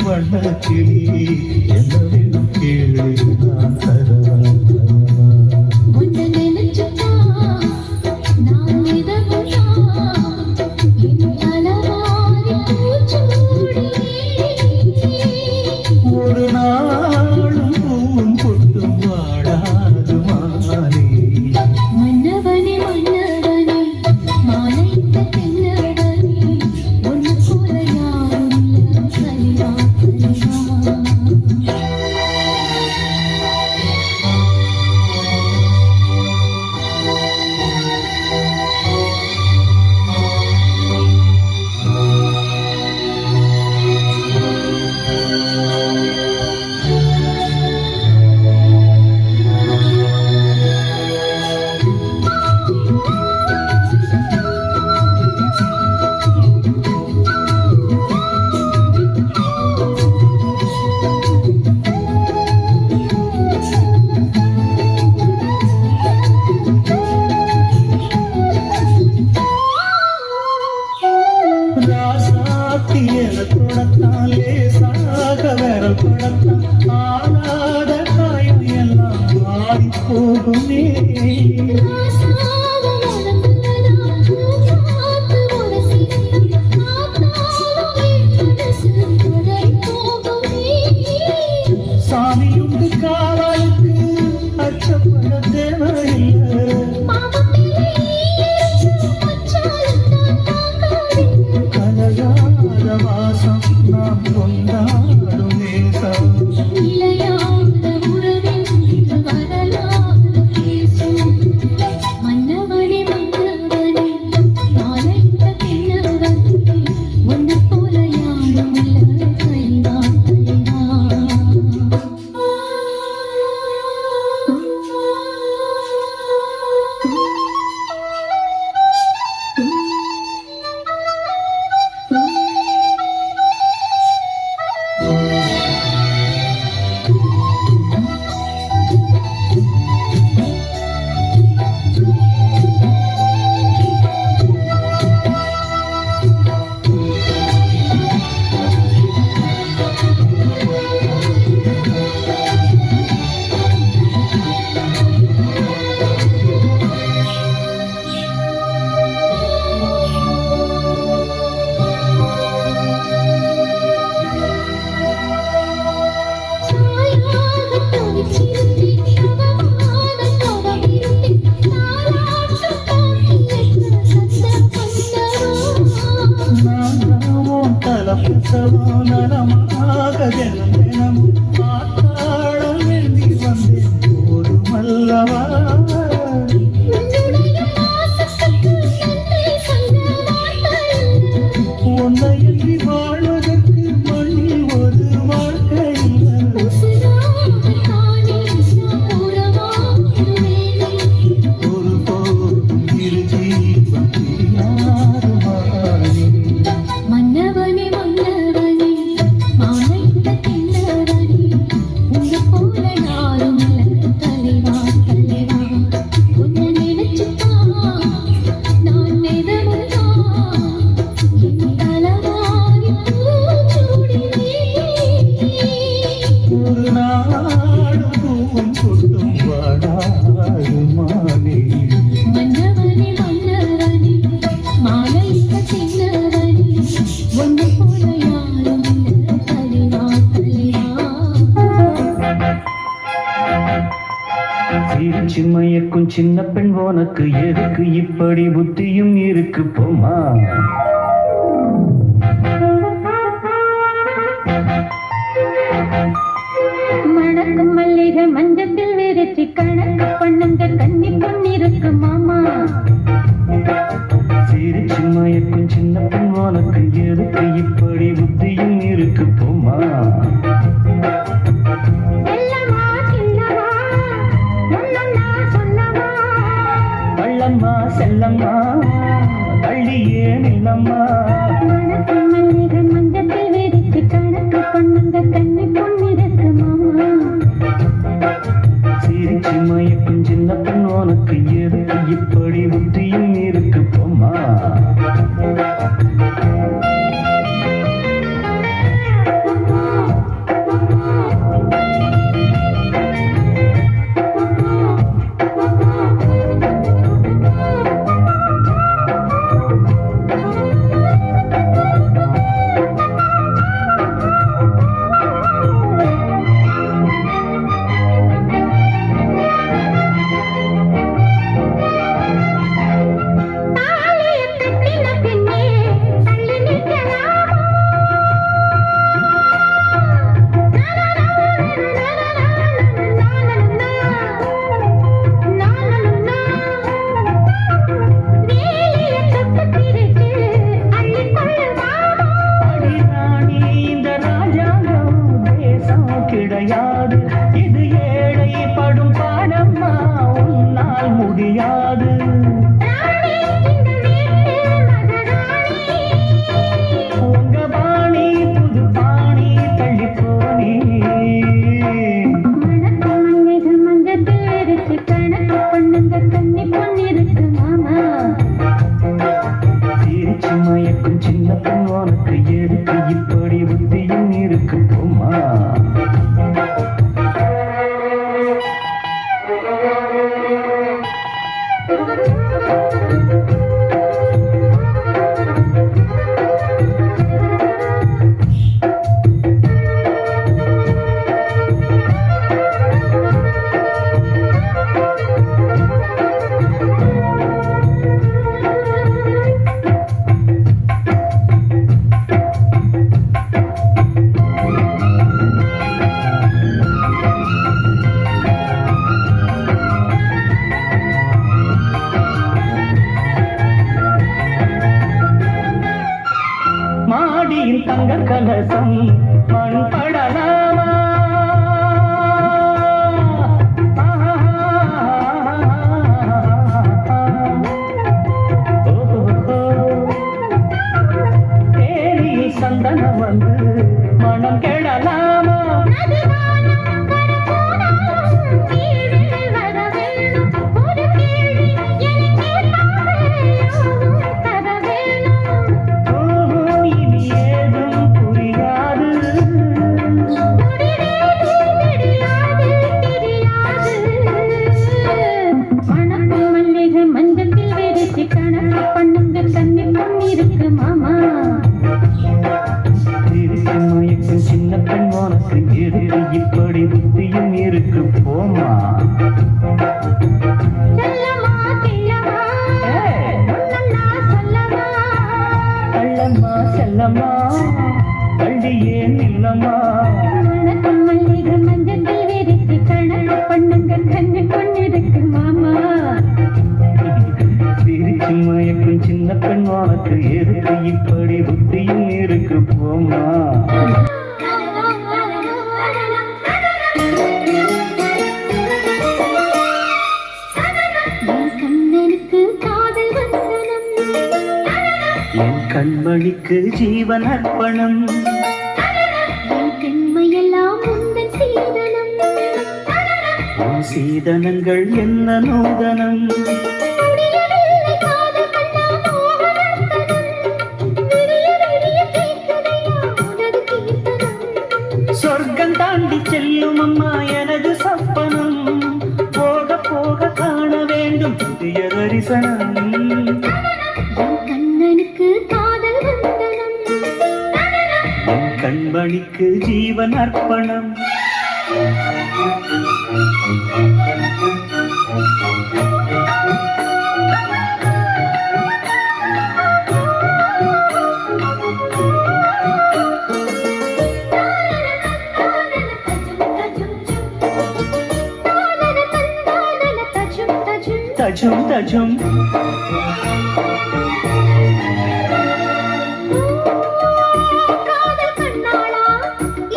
வண்ணக்கிளி என்னவெனும் கேளு நான் தரவா ஒரு நாளும் பூவும் பொட்டும் வாடாது மாலே மன்னவனே மன்னவனே மாலைத்த தென்னவனே ஒன்று போல யாரும் இல்ல கலிவா தொடத்தாலே சாக விரல் படத்தான் ஆனாத காயம் எல்லாம் மாறி போகுமே சாமியுண்டு காவலுக்கு அச்சப்பட தேவையில்லை கலகாத வாசம் நாம் கொண்டாடும் நேசம் மன்னவனே மன்னவனே மாலைத்த தென்னவனே ஒன்று போல யாரும் இல்ல கலிவா நலமாக தினமும் பார்த்தாடம் வேண்டி வந்தேன் போதும் அல்லவா உன்னை எண்ணி வாழ்வதற்கு மண்ணில் ஒரு வாழ்க்கை ஒரு போதும் இரு ஜீவன் யாரு மாறி மன்னவனே மன்னவனே மாலைத்த தென்னவனே உன்னை போல யாரும் இல்ல கலிவா கலிவா உன்னை நினைச்சுதான் நான் நிதமுதான் என் தலவாரி பூச்சூடினே ஒரு நாடும் பூவும் கொட்டும் வாடாது மாலே மன்னவனே மன்னவனே மாலைத்த தென்னவனே ஒன்று போல யாரும் இல்ல கலிவா கலிவா சிரிச்சு மயக்கும் சின்ன பெண் உனக்கு எதுக்கு இப்படி புத்தியும் இருக்கு போமா மணக்கும் மல்லிகை மஞ்சத்தில் விரிச்சி கணக்கு பண்ணுங்க கன்னி பொன்னிருக்கு மாமா சிரிச்சு மயக்கும் சின்ன பெண் உனக்கு எதுக்கு இப்படி புத்தியும் இருக்கு போமா செல்லமா சின்னமா ஒன்னொன்னா சொல்லமா பள்ளம்மா செல்லம்மா தள்ளியே நில்லம்மா மணக்கும் மல்லிகை மஞ்சத்தில் விரிச்சி கணக்கு பண்ணுங்க கன்னி பொன்னிருக்கு மாமா சிரிச்சு மயக்கும் சின்ன பெண் உனக்கு எதுக்கு இப்படி புத்தியும் இருக்கு போமா சரசம் மண் படலாமா தேனியில் சந்தனம் வந்து மனம் கெடலாமா இனி ஏதும் புரியாது மஞ்சத்தில் வெடிச்சு கணக்கு பண்ணுங்க தண்ணி பொண்ணிருக்கு மாமா திருச்சி மயக்கும் சின்ன பெண் உனக்கு எதிரி இப்படி புத்தியும் இருக்கு போமா செல்லமா கிள்ளமா ஒன்னொன்னா சொல்லவா கள்ளம்மா செல்லம்மா கள்ளியே நில்லம்மா மணக்கும் மல்லிகை மஞ்சத்தில் வெடிச்சு கணக்கு பண்ணுங்க தண்ணி பொண்ணிருக்கு மாமா திருச்சி மயக்கும் சின்ன பெண் உனக்கு எதிரி இப்படி புத்தியும் இருக்கு போமா கண்ணனுக்கு காதல் வந்தனம் என் கண்மணிக்கு ஜீவன் அர்ப்பணம் என் பெண்மையெல்லாம் உந்தன் சீதனம் உன் சீதனங்கள் என்ன நூதனம் முடியவில்லை காதல் கண்ணா மோகனர்த்தனம் விடிய விடிய கேட்குதையா உனது கீர்த்தனம் சொர்க்கம் தாண்டி செல்லும் அம்மா எனது சப்பனம் போக போக காண வேண்டும் புதிய தரிசனம் என் கண்ணனுக்கு காதல் வந்தனம் என் கண்மணிக்கு ஜீவன் அர்ப்பணம் தஜும் தஜும் காதல் கண்ணாளா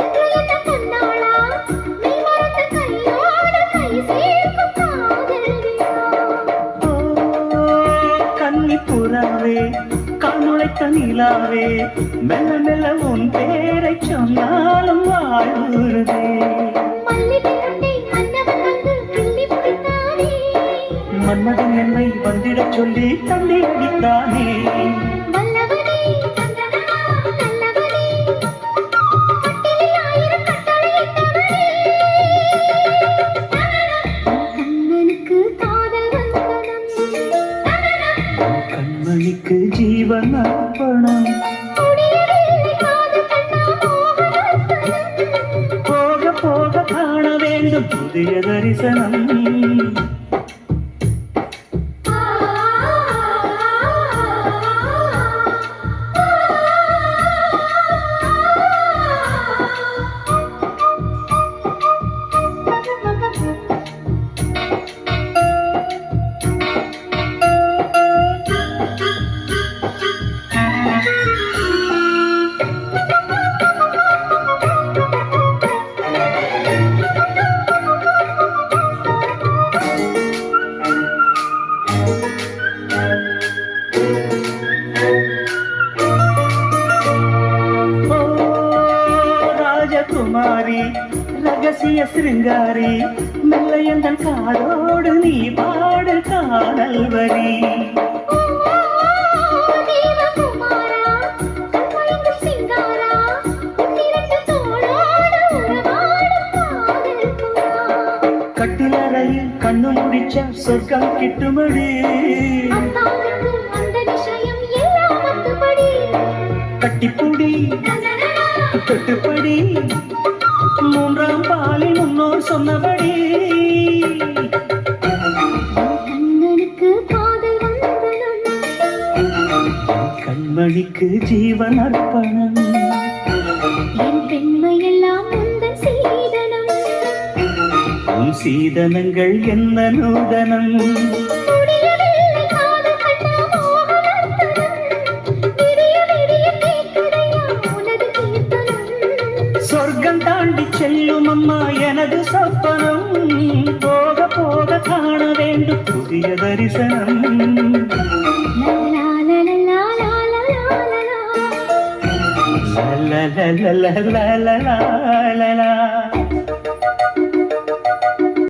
இன்று என்ன கண்ணாளா நீ மறந்த கையோடு கை சேர்க்கும் காதல் விழா கன்னி புறாவே கண்ணுழைத்த நிலாவே மெல்ல மெல்ல உன் பேரை சொன்னாலும் வாழ்வுறுதே மல்லிகை கண்டே மன்னவன் வந்து கிள்ளி பிடித்தானே மன்மதன் என்னை வந்திடச் சொல்லி தள்ளி அடித்தானே வல்லவனே சந்திரனா நல்லவனே கட்டிலில் ஆயிரம் கட்டளையிட்டவனே கண்ணனுக்கு காதல் வந்தனம் என் கண்மணிக்கு ஜீவன் அர்ப்பணம் முடியவில்லை காதல் கண்ணா மோகனர்த்தனம் போக போக காண வேண்டும் புதிய தரிசனம் ஓ ராஜகுமாரி ரகசிய சிருங்காரி மெல்ல எந்தன் காதோடு நீ பாடு காணல் வரி தேவகுமாரா கண்மயங்கும் சிங்காரா உன்னிரண்டு தோளோடு உறவாடும் காதல் புறா கட்டிலறையில் கண்ணு முடிச்ச சொர்க்கம் கிட்டுமடி அத்தானுக்கு அந்த விஷயம் எல்லாம் அத்துப்படி கட்டிப்புடி தொட்டுப்படி மூன்றாம் பாலில் முன்னோர் சொன்னபடி கண்ணனுக்கு காதல் வந்தனம் கண்மணிக்கு ஜீவன் அர்ப்பணம் என் பெண்மையெல்லாம் உந்தன் சீதனம் உன் சீதனங்கள் என்ன நூதனம் முடியவில்லை காதல் கண்ணா மோகனர்த்தனம் விடிய விடிய கேட்குதையா உனது கீர்த்தனம் அம்மா எனது சொப்பனம் போக போக காண வேண்டும் புதிய தரிசனம் லா, லா, லா, லா, லா, லா, லா, லா, லா. la la la la la la la la